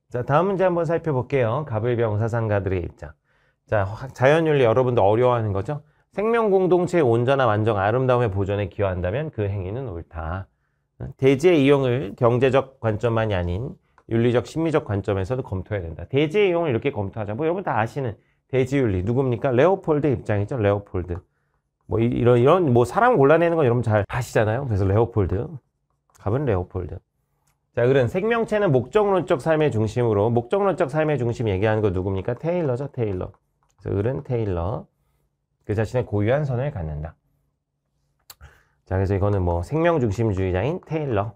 자, 다음 문제 한번 살펴볼게요. 가불병사상가들의 입장. 자, 자연윤리 여러분도 어려워하는 거죠? 생명 공동체의 온전함, 안정, 아름다움의 보존에 기여한다면 그 행위는 옳다. 대지의 이용을 경제적 관점만이 아닌 윤리적, 심리적 관점에서도 검토해야 된다. 대지의 이용을 이렇게 검토하자. 뭐 여러분 다 아시는 대지윤리 누굽니까? 레오폴드 입장이죠. 레오폴드. 뭐 이런 뭐 사람 골라내는 건 여러분 잘 아시잖아요. 그래서 레오폴드. 갑은 레오폴드. 자, 그런 생명체는 목적론적 삶의 중심으로 목적론적 삶의 중심 얘기하는 거 누굽니까? 테일러죠. 테일러. 그래서 을은 테일러. 그 자신의 고유한 선을 갖는다. 자, 그래서 이거는 뭐 생명중심주의자인 테일러.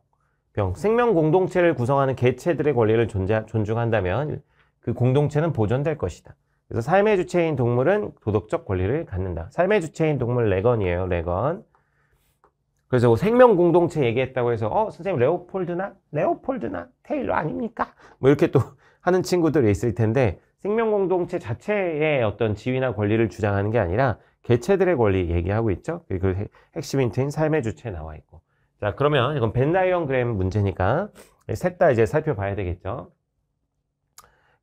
생명 공동체를 구성하는 개체들의 권리를 존중한다면 그 공동체는 보존될 것이다. 그래서 삶의 주체인 동물은 도덕적 권리를 갖는다. 삶의 주체인 동물 레건이에요. 레건. 그래서 생명 공동체 얘기했다고 해서 선생님 레오폴드나 테일러 아닙니까? 뭐 이렇게 또 하는 친구들이 있을 텐데 생명 공동체 자체의 어떤 지위나 권리를 주장하는 게 아니라 개체들의 권리 얘기하고 있죠. 그 핵심 힌트인 삶의 주체에 나와 있고. 자, 그러면 이건 벤 다이어그램 문제니까 셋 다 이제 살펴봐야 되겠죠.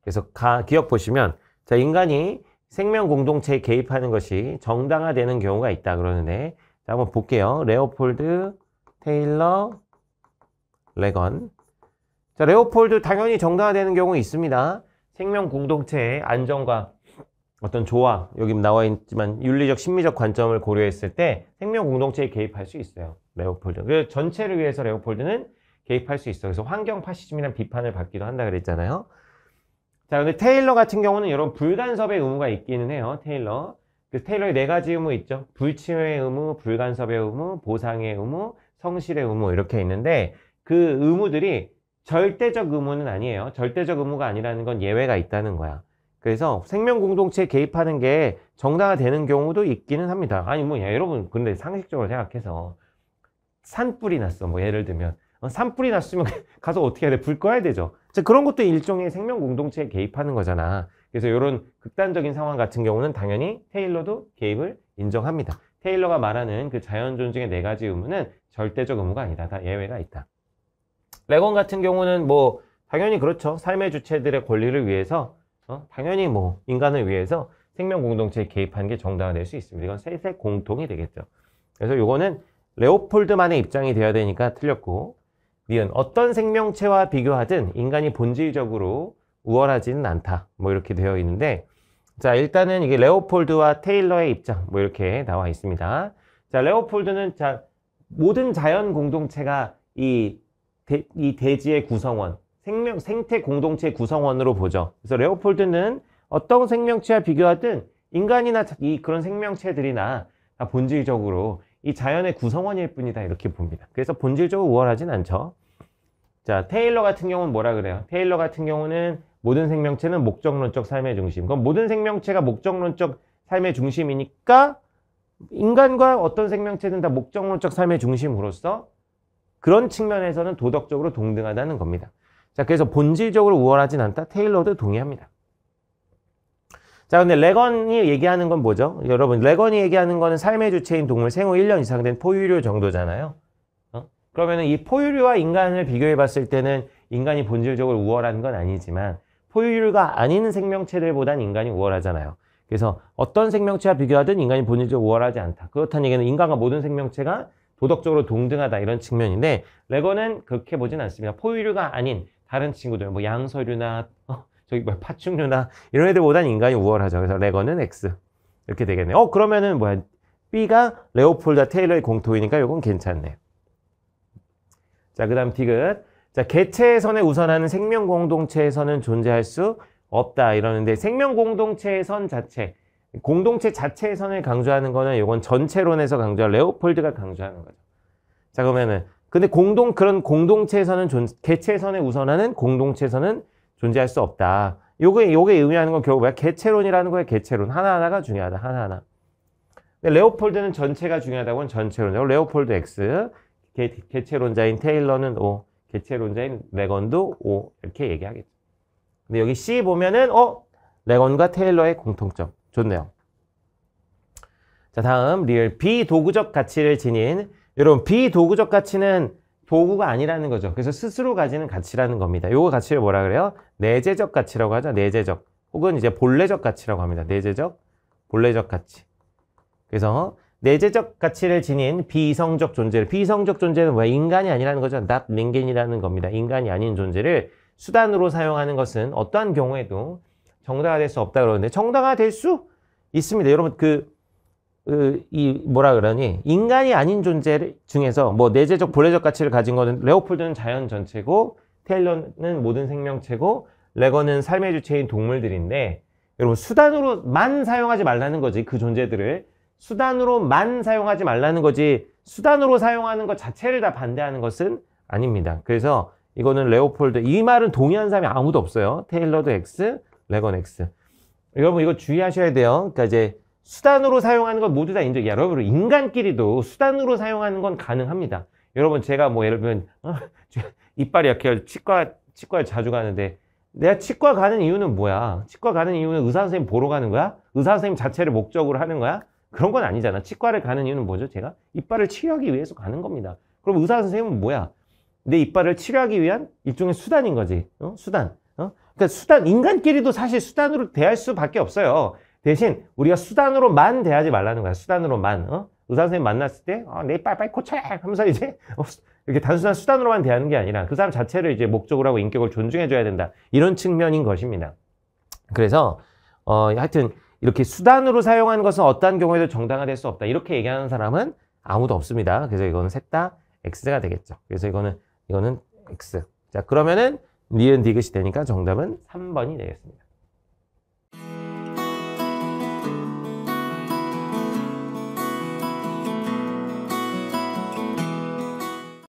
그래서 기억 보시면 자, 인간이 생명 공동체에 개입하는 것이 정당화되는 경우가 있다 그러는데 자, 한번 볼게요. 레오폴드, 테일러, 레건. 자, 레오폴드 당연히 정당화되는 경우 있습니다. 생명 공동체의 안정과 어떤 조화, 여기 나와 있지만 윤리적, 심리적 관점을 고려했을 때 생명 공동체에 개입할 수 있어요. 레오폴드. 그 전체를 위해서 레오폴드는 개입할 수 있어요. 그래서 환경 파시즘이라는 비판을 받기도 한다 그랬잖아요. 자, 근데 테일러 같은 경우는 여러분 불간섭의 의무가 있기는 해요. 테일러. 그 테일러의 4가지 의무 있죠. 불침해의 의무, 불간섭의 의무, 보상의 의무, 성실의 의무 이렇게 있는데 그 의무들이 절대적 의무는 아니에요. 절대적 의무가 아니라는 건 예외가 있다는 거야. 그래서 생명 공동체에 개입하는 게 정당화되는 경우도 있기는 합니다. 아니 뭐 여러분 근데 상식적으로 생각해서 산불이 났어. 뭐 예를 들면 산불이 났으면 가서 어떻게 해야 돼? 불 꺼야 되죠. 그런 것도 일종의 생명 공동체에 개입하는 거잖아. 그래서 이런 극단적인 상황 같은 경우는 당연히 테일러도 개입을 인정합니다. 테일러가 말하는 그 자연 존중의 4가지 의무는 절대적 의무가 아니다. 다 예외가 있다. 레건 같은 경우는 뭐 당연히 그렇죠. 삶의 주체들의 권리를 위해서 당연히 뭐 인간을 위해서 생명 공동체에 개입하는 게 정당화될 수 있습니다. 이건 셋의 공통이 되겠죠. 그래서 이거는 레오폴드만의 입장이 되어야 되니까 틀렸고 니은 어떤 생명체와 비교하든 인간이 본질적으로 우월하지는 않다. 뭐 이렇게 되어 있는데 자, 일단은 이게 레오폴드와 테일러의 입장 뭐 이렇게 나와 있습니다. 자, 레오폴드는 자, 모든 자연 공동체가 이 대지의 구성원, 생태 공동체의 구성원으로 보죠. 그래서 레오폴드는 어떤 생명체와 비교하든 인간이나 그런 생명체들이나 다 본질적으로 이 자연의 구성원일 뿐이다 이렇게 봅니다. 그래서 본질적으로 우월하진 않죠. 자, 테일러 같은 경우는 뭐라 그래요? 테일러 같은 경우는 모든 생명체는 목적론적 삶의 중심. 그럼 모든 생명체가 목적론적 삶의 중심이니까 인간과 어떤 생명체든 다 목적론적 삶의 중심으로서 그런 측면에서는 도덕적으로 동등하다는 겁니다. 자, 그래서 본질적으로 우월하진 않다. 테일러도 동의합니다. 자, 근데 레건이 얘기하는 건 뭐죠? 여러분, 레건이 얘기하는 거는 삶의 주체인 동물, 생후 1년 이상 된 포유류 정도잖아요. 그러면은 이 포유류와 인간을 비교해 봤을 때는 인간이 본질적으로 우월한 건 아니지만 포유류가 아닌 생명체들보단 인간이 우월하잖아요. 그래서 어떤 생명체와 비교하든 인간이 본질적으로 우월하지 않다. 그렇다는 얘기는 인간과 모든 생명체가 도덕적으로 동등하다 이런 측면인데 레건은 그렇게 보진 않습니다. 포유류가 아닌 다른 친구들 뭐 양서류나 저기 뭐 파충류나 이런 애들보단 인간이 우월하죠. 그래서 레건은 X 이렇게 되겠네요. 그러면은 뭐야 B가 레오폴드와 테일러의 공통이니까 이건 괜찮네요. 자, 그 다음 디귿. 자, 개체선에 우선하는 생명 공동체에서는 존재할 수 없다 이러는데 생명 공동체의 선 자체, 공동체 자체의 선을 강조하는 거는 이건 전체론에서 강조한 레오폴드가 강조하는 거죠. 자, 그러면은 근데 그런 공동체에서는 개체선에 우선하는 공동체에서는 존재할 수 없다. 요게 의미하는 건 결국 뭐야? 개체론이라는 거예요. 개체론. 하나하나가 중요하다. 하나하나. 근데 레오폴드는 전체가 중요하다고는 전체론이고 레오폴드 X. 개체론자인 테일러는 O, 개체론자인 레건도 O 이렇게 얘기하겠죠. 근데 여기 C 보면은 레건과 테일러의 공통점. 좋네요. 자, 다음 리얼 비도구적 가치를 지닌 여러분 비도구적 가치는 도구가 아니라는 거죠. 그래서 스스로 가지는 가치라는 겁니다. 요거 가치를 뭐라 그래요? 내재적 가치라고 하죠. 내재적. 혹은 이제 본래적 가치라고 합니다. 내재적, 본래적 가치. 그래서 내재적 가치를 지닌 비이성적 존재를, 비이성적 존재는 왜 인간이 아니라는 거죠. not 링겐이라는 겁니다. 인간이 아닌 존재를 수단으로 사용하는 것은 어떠한 경우에도 정당화될 수 없다 그러는데 정당화될 수 있습니다. 여러분 뭐라 그러니 인간이 아닌 존재 중에서 뭐 내재적 본래적 가치를 가진 거는 레오폴드는 자연 전체고 테일러는 모든 생명체고 레거는 삶의 주체인 동물들인데 여러분 수단으로만 사용하지 말라는 거지. 그 존재들을 수단으로만 사용하지 말라는 거지 수단으로 사용하는 것 자체를 다 반대하는 것은 아닙니다. 그래서 이거는 레오폴드 이 말은 동의하는 사람이 아무도 없어요. 테일러도 X, 레건 X. 여러분 이거 주의하셔야 돼요. 그러니까 이제 수단으로 사용하는 건 모두 다 인정. 여러분 인간끼리도 수단으로 사용하는 건 가능합니다. 여러분 제가 뭐 예를 들면 이빨이 약해 치과에 자주 가는데 내가 치과 가는 이유는 뭐야? 치과 가는 이유는 의사 선생님 보러 가는 거야? 의사 선생님 자체를 목적으로 하는 거야? 그런 건 아니잖아. 치과를 가는 이유는 뭐죠? 제가 이빨을 치료하기 위해서 가는 겁니다. 그럼 의사 선생님은 뭐야? 내 이빨을 치료하기 위한 일종의 수단인 거지. 수단. 그러니까 수단, 인간끼리도 사실 수단으로 대할 수밖에 없어요. 대신 우리가 수단으로만 대하지 말라는 거야. 수단으로만. 의사 선생님 만났을 때, 내 이빨 빨리 고쳐! 하면서 이제, 이렇게 단순한 수단으로만 대하는 게 아니라 그 사람 자체를 이제 목적으로 하고 인격을 존중해줘야 된다. 이런 측면인 것입니다. 그래서, 하여튼, 이렇게 수단으로 사용하는 것은 어떠한 경우에도 정당화될 수 없다. 이렇게 얘기하는 사람은 아무도 없습니다. 그래서 이거는 셋 다 X가 되겠죠. 그래서 이거는 X. 자, 그러면은 니은 디귿이 되니까 정답은 3번이 되겠습니다.